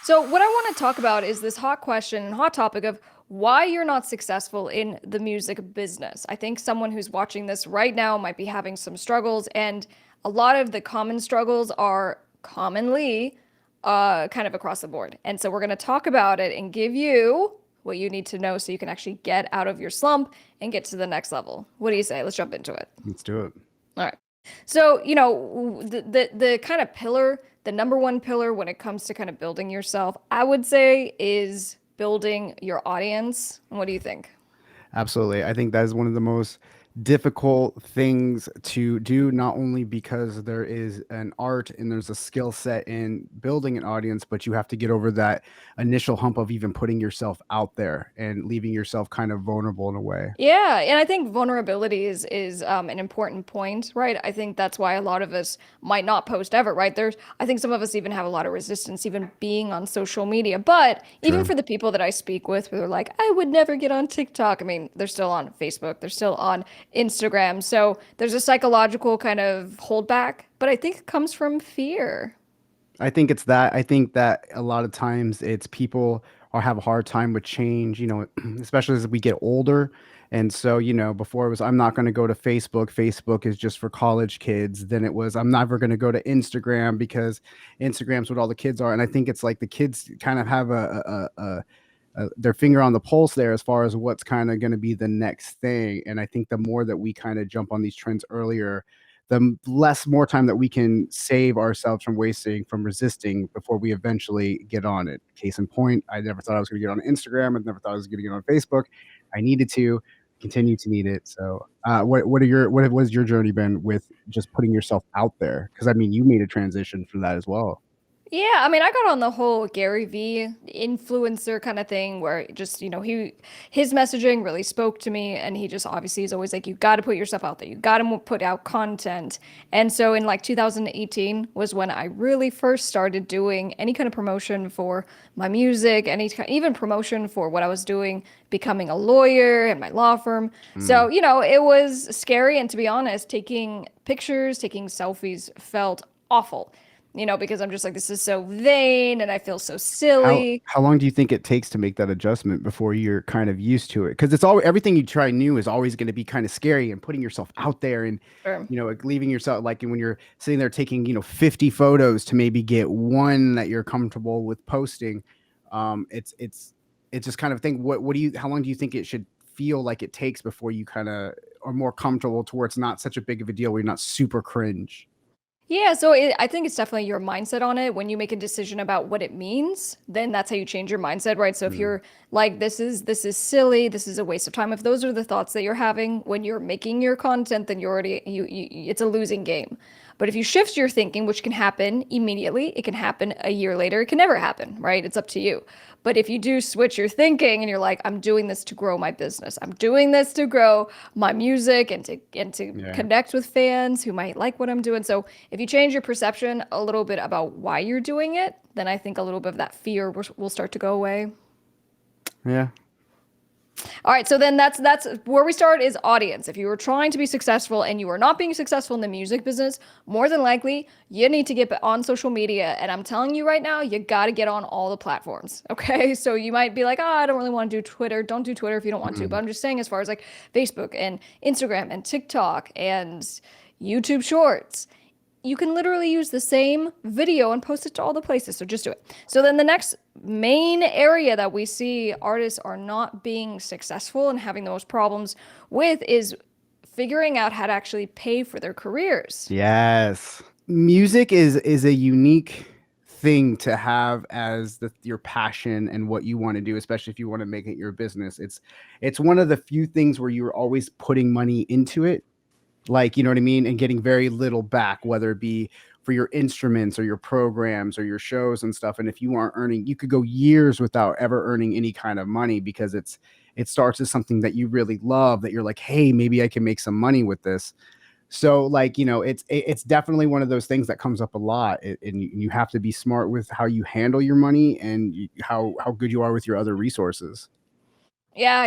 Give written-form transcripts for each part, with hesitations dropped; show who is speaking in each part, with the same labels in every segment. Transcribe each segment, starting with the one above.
Speaker 1: So, what I want to talk about is this hot question and hot topic of why you're not successful in the music business. I think someone who's watching this right now might be having some struggles, and a lot of the common struggles are commonly kind of across the board. And so, we're going to talk about it and give you what you need to know so you can actually get out of your slump and get to the next level. What do you say? Let's jump into it.
Speaker 2: Let's do it.
Speaker 1: All right. So, the kind of pillar, the number one pillar when it comes to kind of building yourself, I would say is building your audience. What do you think?
Speaker 2: Absolutely. I think that is one of the most difficult things to do, not only because there is an art and there's a skill set in building an audience, but you have to get over that initial hump of even putting yourself out there and leaving yourself kind of vulnerable in a way.
Speaker 1: Yeah, and I think vulnerability is an important point, right? I think that's why a lot of us might not post ever, right? I think some of us even have a lot of resistance even being on social media. But even
Speaker 2: True.
Speaker 1: for the people that I speak with who are like, I would never get on TikTok. I mean, they're still on Facebook, they're still on Instagram. So there's a psychological kind of holdback, but I think it comes from fear.
Speaker 2: I think it's that. I think that a lot of times it's people are have a hard time with change, especially as we get older. And so, before it was, I'm not going to go to Facebook. Facebook is just for college kids. Then it was, I'm never going to go to Instagram because Instagram's what all the kids are. And I think it's like the kids kind of have their finger on the pulse there as far as what's kind of going to be the next thing. And I think the more that we kind of jump on these trends earlier, the less more time that we can save ourselves from wasting, from resisting before we eventually get on it. Case in point, I never thought I was going to get on Instagram. I never thought I was going to get on Facebook. I needed to continue to need it. So, what has your journey been with just putting yourself out there? Because I mean, you made a transition for that as well.
Speaker 1: Yeah, I mean, I got on the whole Gary V influencer kind of thing where just, his messaging really spoke to me and he just obviously is always like you got to put yourself out there. You got to put out content. And so in like 2018 was when I really first started doing any kind of promotion for my music, even promotion for what I was doing, becoming a lawyer and my law firm. So,
Speaker 2: Mm.
Speaker 1: it was scary and to be honest, taking pictures, taking selfies felt awful because I'm just like, this is so vain and I feel so
Speaker 2: How
Speaker 1: silly.
Speaker 2: how long do you think it takes to make that adjustment before you're kind of used to it? Because it's all everything you try new is always going to be kind of scary, and putting yourself out there and
Speaker 1: Sure.
Speaker 2: like leaving yourself like when you're sitting there taking 50 photos to maybe get one that you're comfortable with posting. It's just kind of thing. What do you how long do you think it should feel like it takes before you kind of are more comfortable to where it's not such a big of a deal where you're not super cringe?
Speaker 1: Yeah, so I think it's definitely your mindset on it. When you make a decision about what it means, then that's how you change your mindset, right? So if
Speaker 2: Mm,
Speaker 1: you're like, this is silly, this is a waste of time. If those are the thoughts that you're having when you're making your content, then you're already it's a losing game. But if you shift your thinking, which can happen immediately, it can happen a year later, it can never happen, right? It's up to you. But if you do switch your thinking and you're like, I'm doing this to grow my business, I'm doing this to grow my music and to
Speaker 2: yeah.
Speaker 1: connect with fans who might like what I'm doing. So if you change your perception a little bit about why you're doing it, then I think a little bit of that fear will start to go away.
Speaker 2: Yeah.
Speaker 1: All right, so then that's where we start is audience. If you were trying to be successful and you are not being successful in the music business, more than likely you need to get on social media. And I'm telling you right now, you got to get on all the platforms. Okay, so you might be like, oh, I don't really want to do Twitter. Don't do Twitter if you don't want to. But
Speaker 2: Mm.
Speaker 1: I'm just saying, as far as like Facebook and Instagram and TikTok and YouTube Shorts, you can literally use the same video and post it to all the places. So just do it. So then the next main area that we see artists are not being successful and having the most problems with is figuring out how to actually pay for their careers.
Speaker 2: Yes. Music is a unique thing to have as your passion and what you want to do, especially if you want to make it your business. It's one of the few things where you're always putting money into it, like, you know what I mean, and getting very little back, whether it be for your instruments or your programs or your shows and stuff. And if you aren't earning, you could go years without ever earning any kind of money because it starts as something that you really love, that you're like, hey, maybe I can make some money with this. So, like, it's definitely one of those things that comes up a lot, and you have to be smart with how you handle your money and how good you are with your other resources.
Speaker 1: Yeah,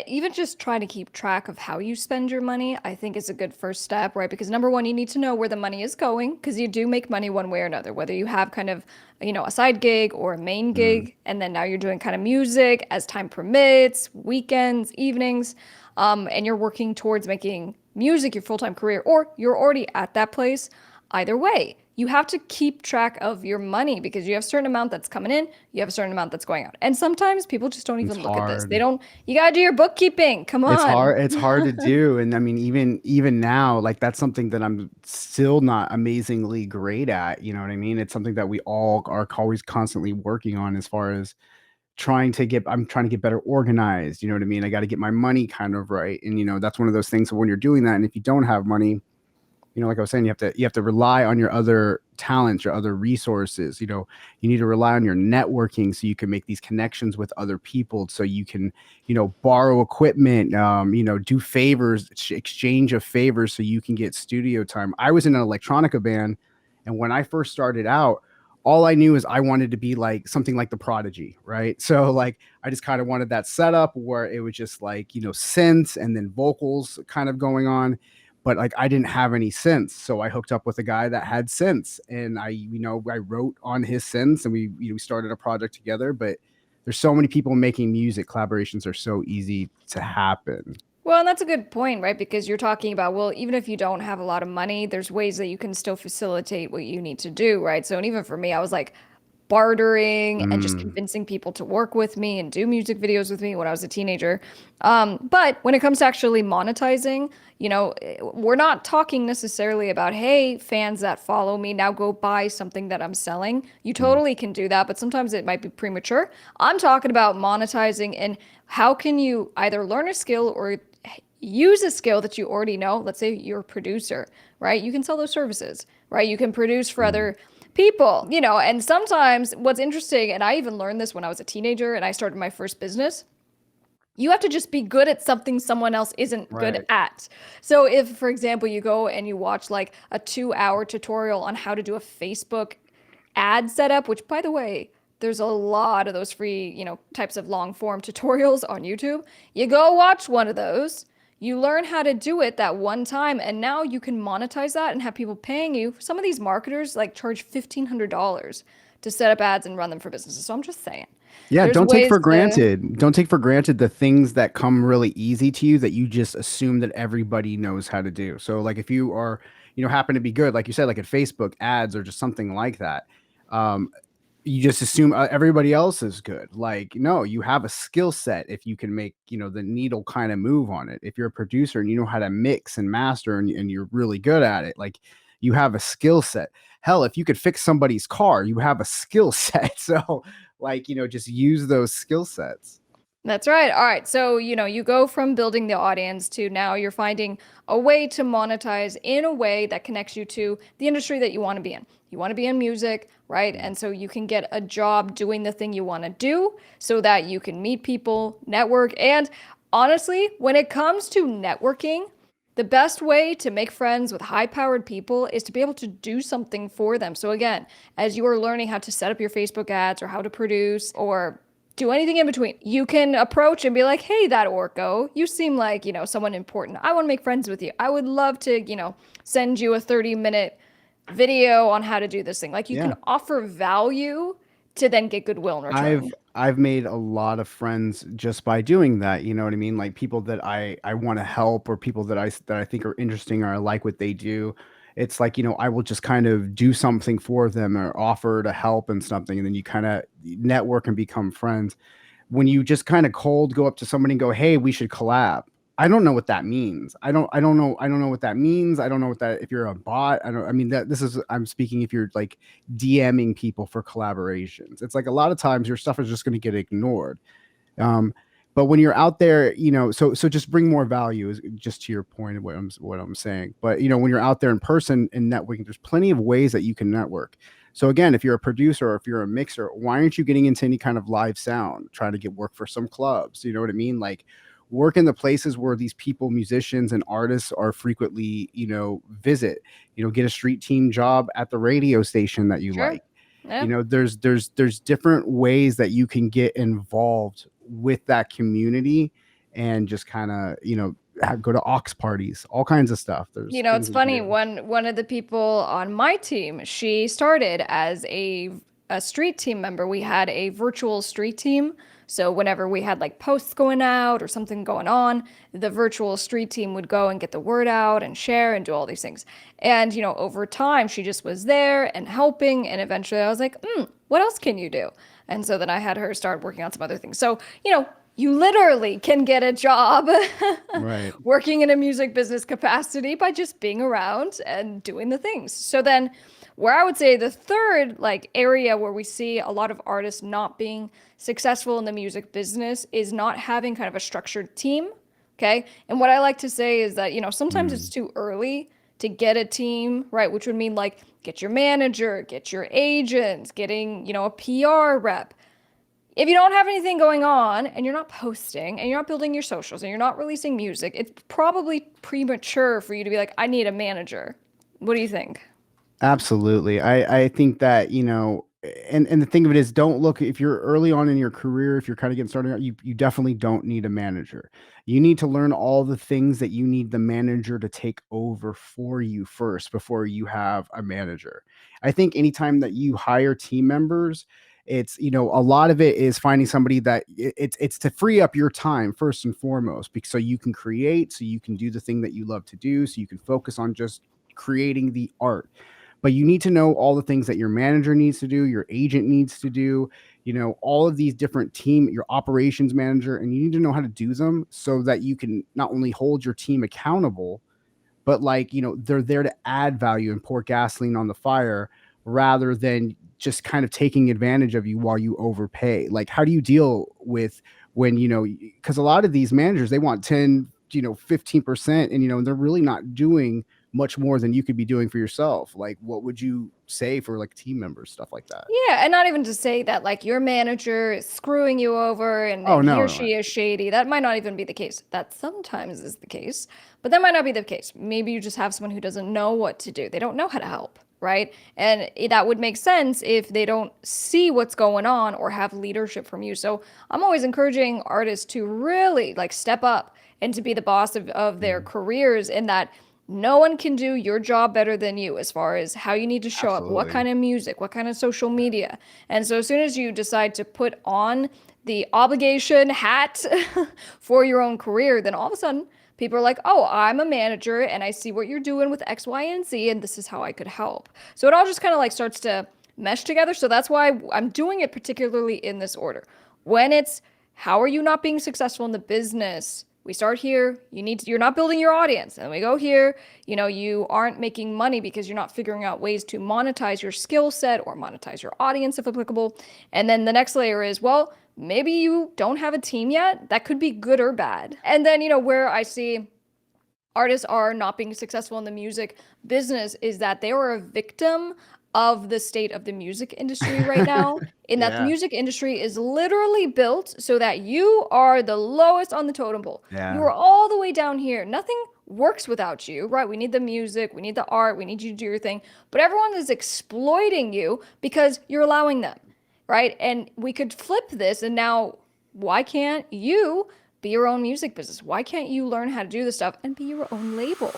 Speaker 1: even just trying to keep track of how you spend your money, I think is a good first step, right? Because number one, you need to know where the money is going, because you do make money one way or another, whether you have kind of, a side gig or a main
Speaker 2: Mm,
Speaker 1: gig, and then now you're doing kind of music as time permits, weekends, evenings, and you're working towards making music your full-time career, or you're already at that place. Either way, you have to keep track of your money because you have a certain amount that's coming in, you have a certain amount that's going out. And sometimes people just don't
Speaker 2: it's
Speaker 1: even look at this. They
Speaker 2: hard.
Speaker 1: don't, you gotta do your bookkeeping. Come
Speaker 2: It's
Speaker 1: on.
Speaker 2: hard. It's hard to do. And I mean, even now, like that's something that I'm still not amazingly great at. You know what I mean? It's something that we all are always constantly working on as far as I'm trying to get better organized. You know what I mean? I got to get my money kind of right. And that's one of those things when you're doing that. And if you don't have money, like I was saying, you have to rely on your other talents, your other resources. You need to rely on your networking so you can make these connections with other people, so you can, borrow equipment, do favors, exchange of favors, so you can get studio time. I was in an electronica band, and when I first started out, all I knew is I wanted to be like something like the Prodigy, right? So like I just kind of wanted that setup where it was just like, synths and then vocals kind of going on, but like I didn't have any synths, so I hooked up with a guy that had synths, and I wrote on his synths, and we started a project together. But there's so many people making music, collaborations are so easy to happen.
Speaker 1: Well, and that's a good point, right? Because you're talking about, well, even if you don't have a lot of money, there's ways that you can still facilitate what you need to do, right? So, and even for me, I was like bartering and just
Speaker 2: Mm,
Speaker 1: convincing people to work with me and do music videos with me when I was a teenager. But when it comes to actually monetizing, we're not talking necessarily about, hey, fans that follow me, now go buy something that I'm selling. You
Speaker 2: mm,
Speaker 1: totally can do that, but sometimes it might be premature. I'm talking about monetizing and how can you either learn a skill or use a skill that you already know. Let's say you're a producer, right? You can sell those services, right? You can produce for
Speaker 2: mm.
Speaker 1: other people, and sometimes what's interesting, and I even learned this when I was a teenager and I started my first business, you have to just be good at something someone else isn't good
Speaker 2: Right.
Speaker 1: at. So if, for example, you go and you watch like a 2 hour tutorial on how to do a Facebook ad setup, which by the way, there's a lot of those free, types of long form tutorials on YouTube. You go watch one of those, you learn how to do it that one time, and now you can monetize that and have people paying you. Some of these marketers like charge $1,500 to set up ads and run them for businesses. So I'm just saying,
Speaker 2: Yeah,
Speaker 1: there's ways to.
Speaker 2: don't take for granted the things that come really easy to you that you just assume that everybody knows how to do. So like if you are, happen to be good, like you said, like at Facebook ads or just something like that, um, you just assume everybody else is good. Like, no, you have a skill set if you can make, the needle kind of move on it. If you're a producer and you know how to mix and master and you're really good at it, like you have a skill set. Hell, if you could fix somebody's car, you have a skill set. So, like, just use those skill sets.
Speaker 1: That's right. All right. So, you go from building the audience to now you're finding a way to monetize in a way that connects you to the industry that you want to be in. You want to be in music, right?
Speaker 2: Mm.
Speaker 1: And so you can get a job doing the thing you want to do so that you can meet people, network. And honestly, when it comes to networking, the best way to make friends with high-powered people is to be able to do something for them. So again, as you are learning how to set up your Facebook ads or how to produce or do anything in between, you can approach and be like, "Hey, that Orko, you seem like, someone important. I want to make friends with you. I would love to, send you a 30-minute video on how to do this thing." Like you can
Speaker 2: Yeah.
Speaker 1: offer value to then get goodwill in
Speaker 2: I've
Speaker 1: return.
Speaker 2: I've made a lot of friends just by doing that, you know what I mean? Like people that I want to help, or people that I think are interesting or I like what they do. It's like, I will just kind of do something for them or offer to help and something, and then you kind of network and become friends. When you just kind of cold go up to somebody and go, "Hey, we should collab." I don't know what that means. I don't know what that means. I don't know what that, if you're a bot. I mean that this is, I'm speaking if you're like DMing people for collaborations. It's like a lot of times your stuff is just going to get ignored. Um, but when you're out there, so just bring more value is just to your point of what I'm saying. But when you're out there in person and networking, there's plenty of ways that you can network. So again, if you're a producer or if you're a mixer, why aren't you getting into any kind of live sound, trying to get work for some clubs? You know what I mean? Like work in the places where these people, musicians and artists are frequently, visit, get a street team job at the radio station that you
Speaker 1: Sure.
Speaker 2: like.
Speaker 1: Yeah.
Speaker 2: There's different ways that you can get involved with that community and just kind of, go to aux parties, all kinds of stuff. There's things
Speaker 1: It's
Speaker 2: that you can
Speaker 1: funny.
Speaker 2: do.
Speaker 1: One of the people on my team, she started as a street team member. We had a virtual street team. So whenever we had like posts going out or something going on, the virtual street team would go and get the word out and share and do all these things. And over time, she just was there and helping. And eventually, I was like, what else can you do? And so then I had her start working on some other things. So you literally can get a job
Speaker 2: Right.
Speaker 1: working in a music business capacity by just being around and doing the things. So then where I would say the third like area where we see a lot of artists not being successful in the music business is not having kind of a structured team. Okay. And what I like to say is that, sometimes it's
Speaker 2: Mm,
Speaker 1: too early to get a team, right? Which would mean like get your manager, get your agent, getting, a PR rep. If you don't have anything going on and you're not posting and you're not building your socials and you're not releasing music, it's probably premature for you to be like, I need a manager. What do you think?
Speaker 2: absolutely. I think that, and the thing of it is, don't look, if you're early on in your career, if you're kind of getting started out, you definitely don't need a manager. You need to learn all the things that you need the manager to take over for you first before you have a manager. I think anytime that you hire team members, it's, a lot of it is finding somebody that it's to free up your time first and foremost, because so you can create, so you can do the thing that you love to do, so you can focus on just creating the art. But you need to know all the things that your manager needs to do, your agent needs to do, all of these different team, your operations manager, and you need to know how to do them so that you can not only hold your team accountable, but like, they're there to add value and pour gasoline on the fire rather than just kind of taking advantage of you while you overpay. Like, how do you deal with when, because a lot of these managers, they want 10, 15%, and, they're really not doing much more than you could be doing for yourself. Like, what would you say for like team members, stuff like that?
Speaker 1: Yeah, and not even to say that like your manager is screwing you over and,
Speaker 2: Oh,
Speaker 1: and he or
Speaker 2: no, no.
Speaker 1: she is shady. That might not even be the case. That sometimes is the case, but that might not be the case. Maybe you just have someone who doesn't know what to do. They don't know how to help, right? And that would make sense if they don't see what's going on or have leadership from you. So I'm always encouraging artists to really like step up and to be the boss of their
Speaker 2: Mhm.
Speaker 1: careers in that no one can do your job better than you as far as how you need to show up, what
Speaker 2: Absolutely.
Speaker 1: kind of music, what kind of social media. And so as soon as you decide to put on the obligation hat for your own career, then all of a sudden people are like, oh, I'm a manager and I see what you're doing with X, Y, and Z, and this is how I could help. So it all just kind of like starts to mesh together. So that's why I'm doing it particularly in this order. When it's how are you not being successful in the business? We start here. You're not building your audience. And we go here, you aren't making money because you're not figuring out ways to monetize your skill set or monetize your audience if applicable. And then the next layer is, well, maybe you don't have a team yet. That could be good or bad. And then, where I see artists are not being successful in the music business is that they are a victim of the state of the music industry right now, in that the
Speaker 2: Yeah.
Speaker 1: music industry is literally built so that you are the lowest on the totem pole. You
Speaker 2: Yeah.
Speaker 1: are all the way down here. Nothing works without you, right? We need the music, we need the art, we need you to do your thing. But everyone is exploiting you because you're allowing them, right? And we could flip this and now, why can't you be your own music business? Why can't you learn how to do this stuff and be your own label?